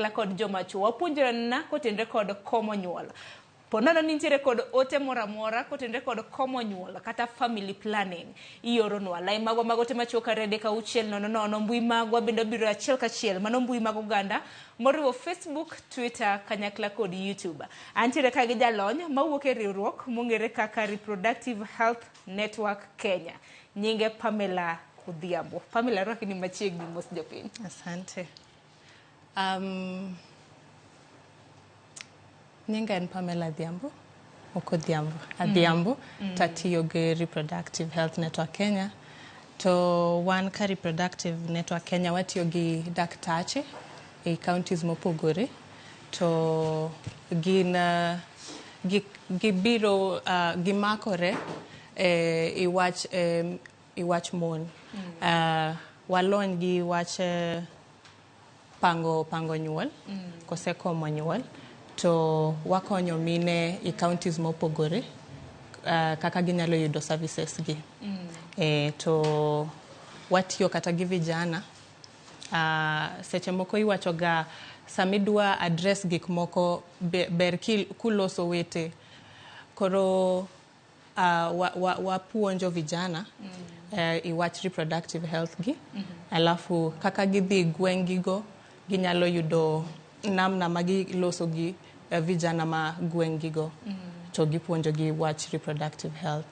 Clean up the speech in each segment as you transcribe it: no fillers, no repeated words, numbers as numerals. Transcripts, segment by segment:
kanyakla kod joma chuo. Wapuonjore na kotenre kod komo nyuol. Ponono nintiere kod ote moramora kotenre kod komo nyuol kata family planning. Ioro nwa lai mago te machuo karede ka uchiel nono mbui magwa bendo biro achiel kachiel mano mbui mag Uganda moriwo Facebook, Twitter, kanyakla kod YouTube. Antiere ka gi jalony mawuok e riwruok mong'ere kaka Reproductive Health Network Kenya. Nyinge Pamela Adhiambo. Pamela roki ni machiegni mos jopiny. Asante. Nyinga en Pamela Adhiambo. Adhiambo. Tatiyo ge Reproductive Health Network Kenya. To wan ka Reproductive Network Kenya watiyo gi laktache e kaontis mopogore. To gibiro gimakore i wach mon. Walony gi wach pango nyuol. Kose komo nyuol. To wakonyo mine i kaontis mopogore kaka ginyalo yudo services gi. To watiyo kata gi vijana. Seche moko iwacho ga samidwa address gik moko ber kuloso wete. Koro wapuonjo vijana i wach reproductive health gi. Alafu kaka gidhi gwengigo ginyalo yudo namna magiloso gi vijana ma gwengigo. To gipuonjo gi wach reproductive health.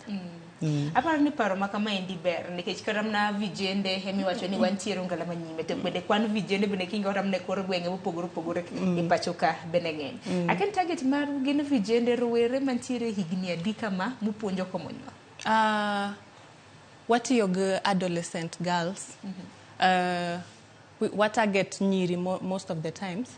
Aparo ni paro makama endi ber nikech karamna vijende hemi wacho ni wantiere ngala manyime to bende kwan vijende bende kinga ramne kor gwenge mopogore e pacho ka bende ng'eny. Aken target mar gin vijende rowere mantiere higni adi kama mupuonjo komo nyuol. Watiyo gi adolescent girls. We target nyiri most of the times.